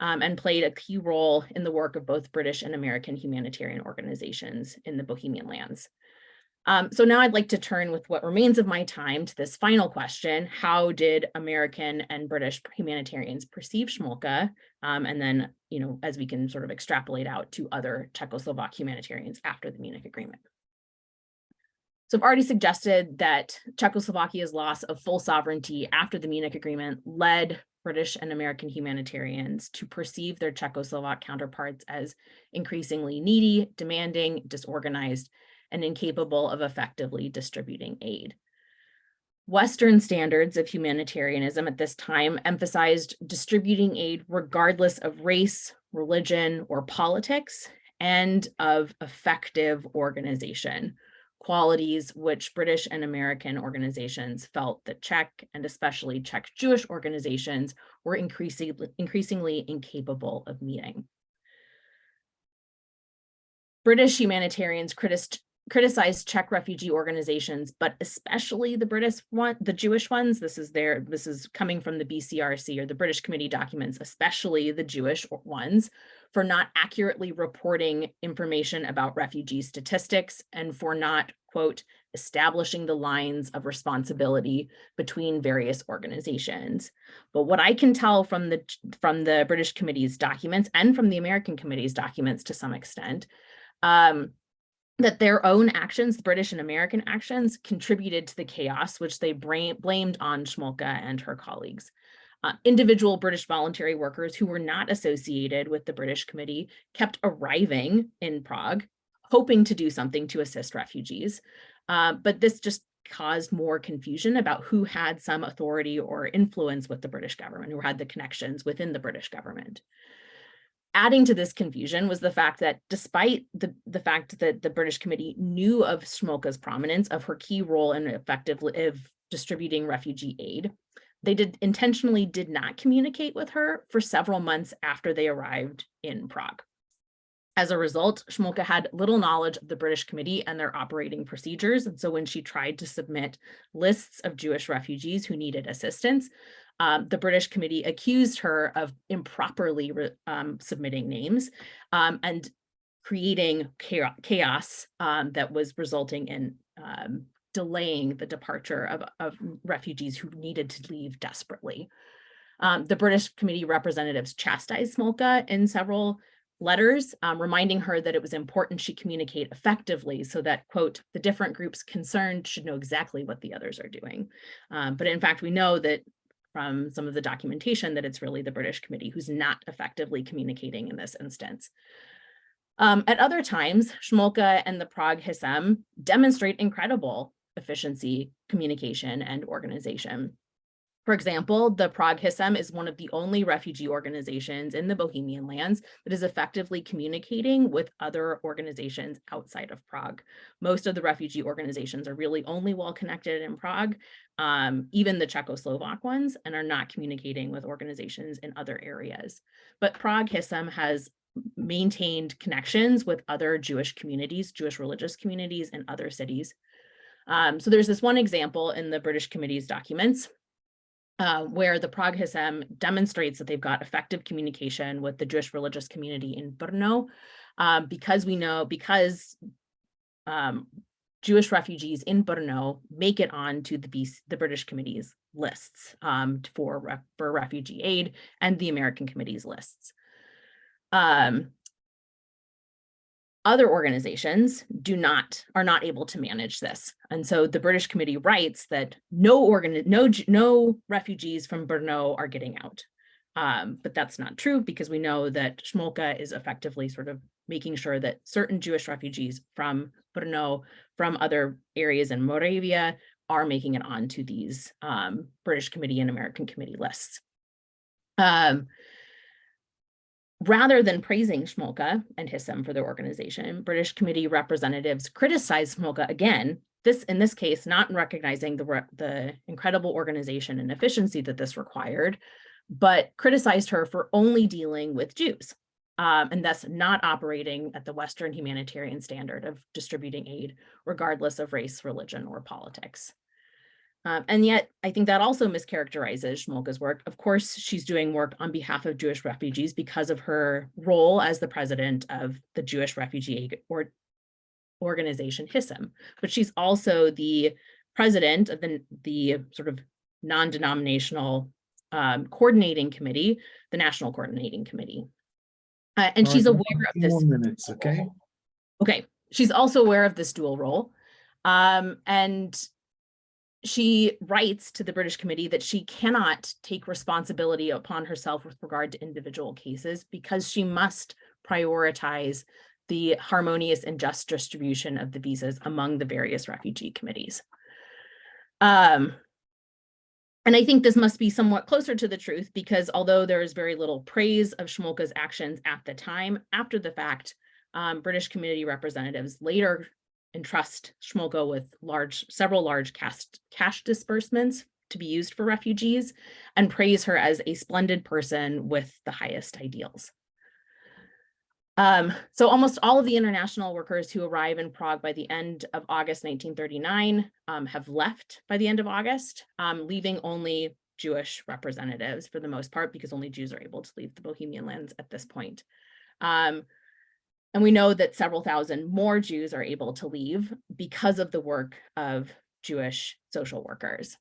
and played a key role in the work of both British and American humanitarian organizations in the Bohemian lands. So now I'd like to turn with what remains of my time to this final question: how did American and British humanitarians perceive Smolka? And then, as we can sort of extrapolate out to other Czechoslovak humanitarians after the Munich Agreement. So I've already suggested that Czechoslovakia's loss of full sovereignty after the Munich Agreement led British and American humanitarians to perceive their Czechoslovak counterparts as increasingly needy, demanding, disorganized, and incapable of effectively distributing aid. Western standards of humanitarianism at this time emphasized distributing aid regardless of race, religion, or politics, and of effective organization, qualities which British and American organizations felt that Czech and especially Czech Jewish organizations were increasingly incapable of meeting. British humanitarians criticized Czech refugee organizations, but especially the Jewish ones. This is coming from the BCRC, or the British Committee documents, especially the Jewish ones, for not accurately reporting information about refugee statistics and for not, quote, establishing the lines of responsibility between various organizations. But what I can tell from the British Committee's documents and from the American Committee's documents to some extent, that their own actions, the British and American actions, contributed to the chaos, which they blamed on Smolka and her colleagues. Individual British voluntary workers who were not associated with the British Committee kept arriving in Prague, hoping to do something to assist refugees. But this just caused more confusion about who had some authority or influence with the British government, who had the connections within the British government. Adding to this confusion was the fact that despite the fact that the British Committee knew of Smolka's prominence, of her key role in effectively distributing refugee aid, they intentionally did not communicate with her for several months after they arrived in Prague. As a result, Smolka had little knowledge of the British Committee and their operating procedures. And so when she tried to submit lists of Jewish refugees who needed assistance, the British Committee accused her of improperly submitting names and creating chaos that was resulting in delaying the departure of refugees who needed to leave desperately. The British Committee representatives chastised Smolka in several letters, reminding her that it was important she communicate effectively so that, quote, the different groups concerned should know exactly what the others are doing. But in fact, we know that from some of the documentation that it's really the British Committee who's not effectively communicating in this instance. At other times, Smolka and the Prague HISM demonstrate incredible efficiency, communication, and organization. For example, the Prague HISM is one of the only refugee organizations in the Bohemian lands that is effectively communicating with other organizations outside of Prague. Most of the refugee organizations are really only well connected in Prague, even the Czechoslovak ones, and are not communicating with organizations in other areas. But Prague HISM has maintained connections with other Jewish communities, Jewish religious communities in other cities. So there's this one example in the British Committee's documents where the Prague HISM demonstrates that they've got effective communication with the Jewish religious community in Brno, because Jewish refugees in Brno make it onto the British Committee's lists for refugee aid and the American Committee's lists. Other organizations are not able to manage this. And so the British Committee writes that no refugees from Brno are getting out. But that's not true, because we know that Smolka is effectively sort of making sure that certain Jewish refugees from Brno, from other areas in Moravia, are making it onto these British Committee and American Committee lists. Rather than praising Smolka and HISM for their organization, British Committee representatives criticized Smolka again, in this case, not recognizing the incredible organization and efficiency that this required, but criticized her for only dealing with Jews, and thus not operating at the Western humanitarian standard of distributing aid, regardless of race, religion, or politics. And yet, I think that also mischaracterizes Smolka's work. Of course, she's doing work on behalf of Jewish refugees because of her role as the president of the Jewish Refugee Aid organization HISM, but she's also the president of the sort of non-denominational coordinating committee, the National Coordinating Committee. And she's aware of this. 4 minutes, okay? Okay, she's also aware of this dual role. And she writes to the British Committee that she cannot take responsibility upon herself with regard to individual cases because she must prioritize the harmonious and just distribution of the visas among the various refugee committees. And I think this must be somewhat closer to the truth, because although there is very little praise of Smolka's actions at the time, after the fact, British Committee representatives later entrust Smolka with several large cash disbursements to be used for refugees and praise her as a splendid person with the highest ideals. So almost all of the international workers who arrive in Prague by the end of August 1939 have left by the end of August, leaving only Jewish representatives for the most part, because only Jews are able to leave the Bohemian lands at this point. And we know that several thousand more Jews are able to leave because of the work of Jewish social workers.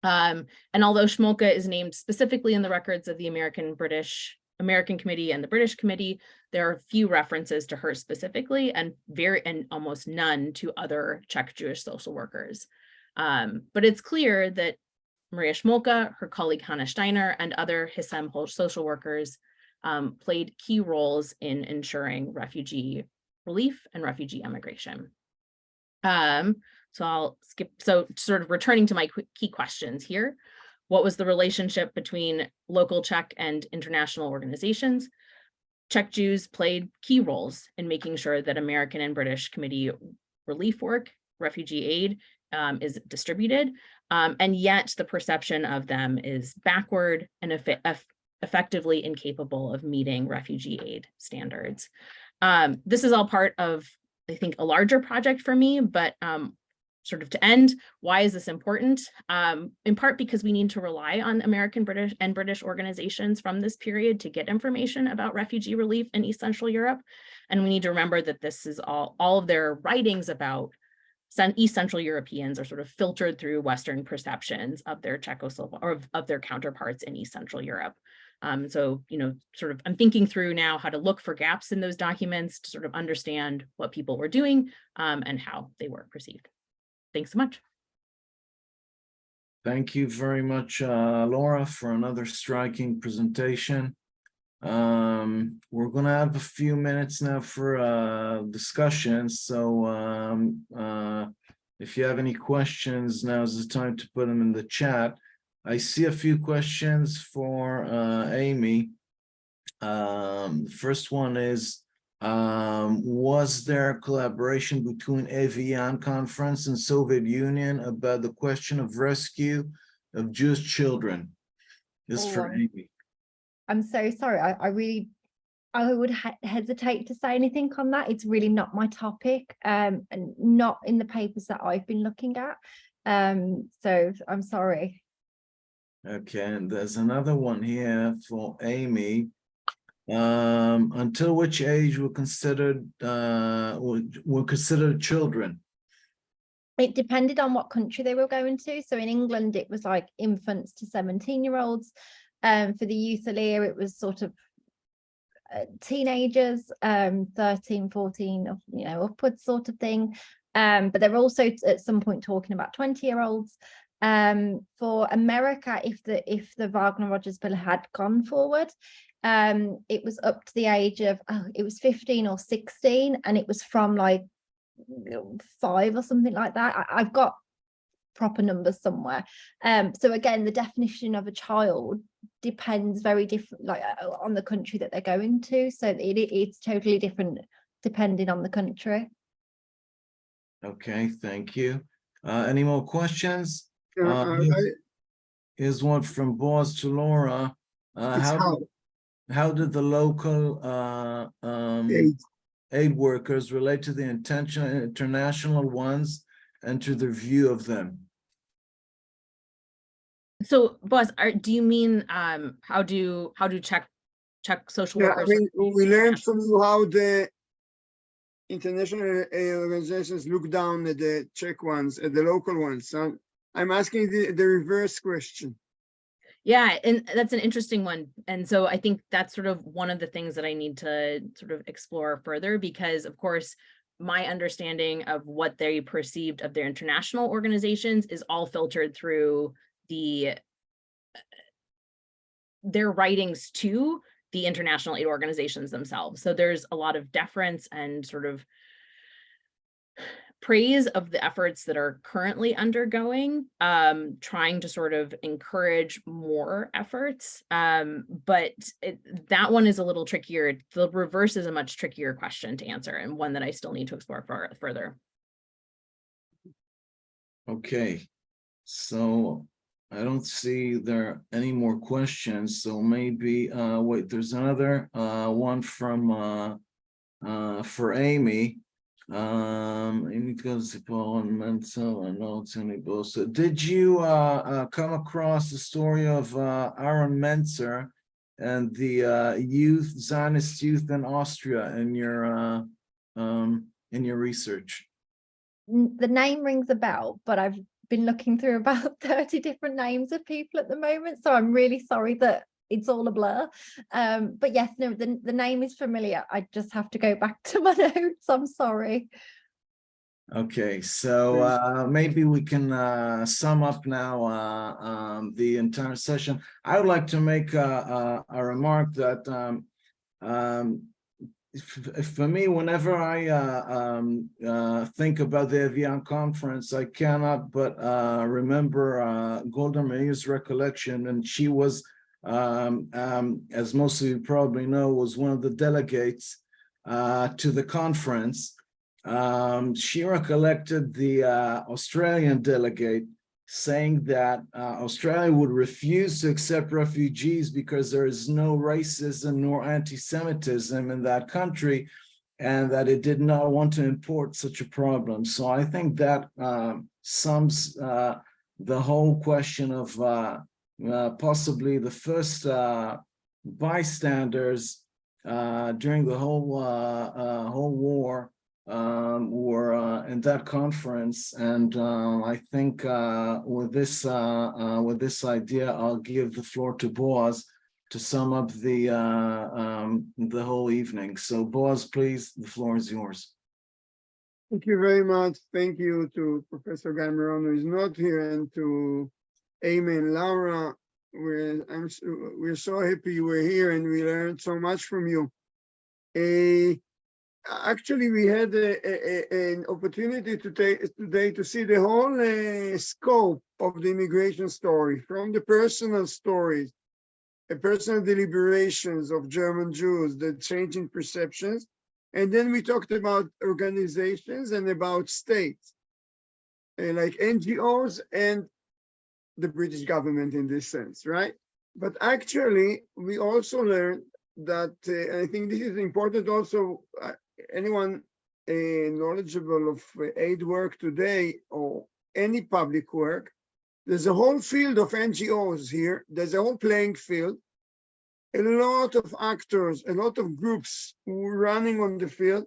And although Schmolke is named specifically in the records of the American Committee and the British Committee, there are few references to her specifically, and almost none to other Czech Jewish social workers. But it's clear that Maria Schmolke, her colleague Hannah Steiner, and other HISEM social workers played key roles in ensuring refugee relief and refugee emigration. So I'll skip, so sort of returning to my key questions here. What was the relationship between local Czech and international organizations? Czech Jews played key roles in making sure that American and British Committee relief work, refugee aid, is distributed, and yet the perception of them is backward and effectively incapable of meeting refugee aid standards. This is all part of, I think, a larger project for me, but sort of to end, why is this important? In part because we need to rely on American, British organizations from this period to get information about refugee relief in East Central Europe. And we need to remember that this is all of their writings about East Central Europeans are sort of filtered through Western perceptions of their Czechoslovak or of their counterparts in East Central Europe. So, sort of I'm thinking through now how to look for gaps in those documents to sort of understand what people were doing and how they were perceived. Thanks so much. Thank you very much, Laura, for another striking presentation. We're going to have a few minutes now for discussion. So if you have any questions, now's the time to put them in the chat. I see a few questions for Amy. The first one is, was there collaboration between Evian conference and Soviet Union about the question of rescue of Jewish children? This is for Amy. I'm so sorry. I would hesitate to say anything on that. It's really not my topic, and not in the papers that I've been looking at. So I'm sorry. Okay, and there's another one here for Amy. Until which age were considered children? It depended on what country they were going to. So in England, it was like infants to 17-year-olds. For the youth here, it was sort of teenagers, 13, 14, upwards sort of thing. But they were also at some point talking about 20-year-olds. For America, if the Wagner Rogers bill had gone forward, it was up to the age of it was 15 or 16, and it was from like 5 or something like that. I've got proper numbers somewhere. So again, the definition of a child depends very different, like on the country that they're going to. So it's totally different depending on the country. Okay, thank you. Any more questions? Here's one from Boaz to Laura. How did the local aid workers relate to the international ones and to their view of them? So, Boaz, do you mean how do Czech social workers? I mean, we learned from you how the international organizations look down at the Czech ones, at the local ones. So I'm asking the reverse question. Yeah, and that's an interesting one. And so I think that's sort of one of the things that I need to sort of explore further, because of course, my understanding of what they perceived of their international organizations is all filtered through their writings to the international aid organizations themselves. So there's a lot of deference and sort of praise of the efforts that are currently undergoing, trying to sort of encourage more efforts. But that one is a little trickier. The reverse is a much trickier question to answer, and one that I still need to explore further. Okay, so I don't see there any more questions, so maybe, wait, there's another one from for Amy. Amy goes to Paul and mental and no. So did you come across the story of Aaron Menzer and the Zionist youth in Austria in your research? The name rings a bell, but I've been looking through about 30 different names of people at the moment, so I'm really sorry that it's all a blur. But yes, no, the name is familiar. I just have to go back to my notes. I'm sorry. Okay, so maybe we can sum up now the entire session. I would like to make a remark that for me, whenever I think about the Evian conference, I cannot but remember Golda Meir's recollection, and she was, as most of you probably know, was one of the delegates to the conference. She recollected the Australian delegate saying that Australia would refuse to accept refugees because there is no racism nor anti-Semitism in that country, and that it did not want to import such a problem. So I think that sums the whole question of possibly the first bystanders during the whole war were in that conference, and I think with this idea, I'll give the floor to Boaz to sum up the whole evening. So Boaz, please, the floor is yours. Thank you very much. Thank you to Professor Yaron, who is not here, and to Amy and Laura. We're so happy you were here, and we learned so much from you. Actually, we had an opportunity today to see the whole scope of the immigration story, from the personal stories, the personal deliberations of German Jews, the changing perceptions. And then we talked about organizations and about states, like NGOs and the British government in this sense, right? But actually, we also learned that, I think this is important also, anyone knowledgeable of aid work today or any public work, there's a whole field of NGOs here. There's a whole playing field, a lot of actors, a lot of groups running on the field.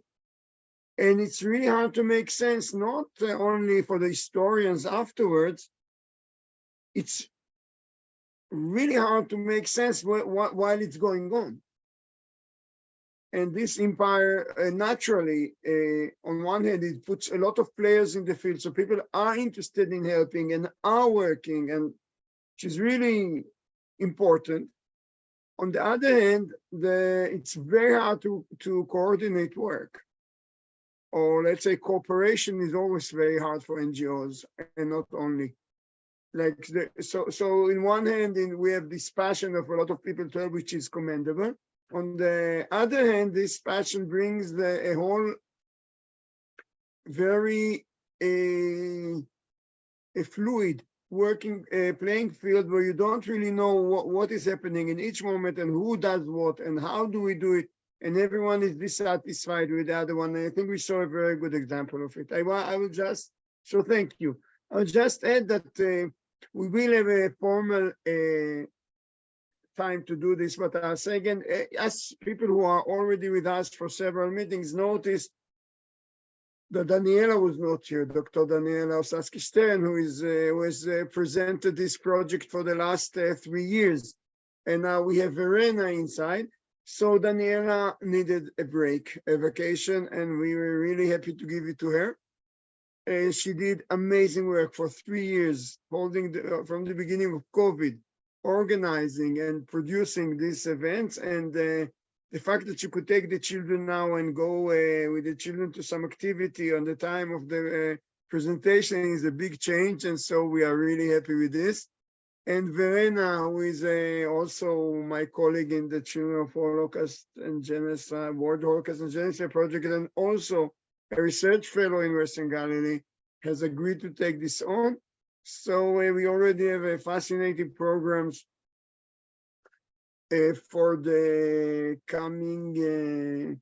And it's really hard to make sense, not only for the historians afterwards, it's really hard to make sense while it's going on. And this empire, naturally, on one hand, it puts a lot of players in the field, so people are interested in helping and are working, and which is really important. On the other hand, it's very hard to coordinate work. Or let's say cooperation is always very hard for NGOs, and not only. So in one hand, we have this passion of a lot of people to help, which is commendable. On the other hand, this passion brings a whole very a fluid working playing field where you don't really know what is happening in each moment and who does what and how do we do it, and everyone is dissatisfied with the other one. And I think we saw a very good example of it. I will just, so thank you. I'll just add that we will have a formal time to do this, but I'll say again, as people who are already with us for several meetings noticed that Daniela was not here, Dr. Daniela Ozacky, who was presented this project for the last 3 years. And now we have Verena inside. So Daniela needed a break, a vacation, and we were really happy to give it to her. She did amazing work for 3 years, holding from the beginning of COVID, organizing and producing these events. And the fact that you could take the children now and go with the children to some activity on the time of the presentation is a big change. And so we are really happy with this. And Verena, who is also my colleague in the Children of Holocaust and Genocide, World Holocaust and Genocide Project, and also a research fellow in Western Galilee, has agreed to take this on. So we already have a fascinating programs for the coming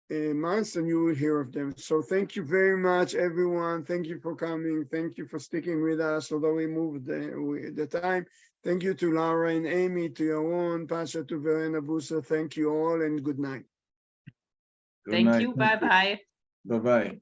months, and you will hear of them. So thank you very much, everyone. Thank you for coming. Thank you for sticking with us, although we moved the time. Thank you to Laura and Amy, to Yaron, Pasher, to Verena, Busa. Thank you all, and good night. Good Thank night. you. Bye-bye. Bye-bye.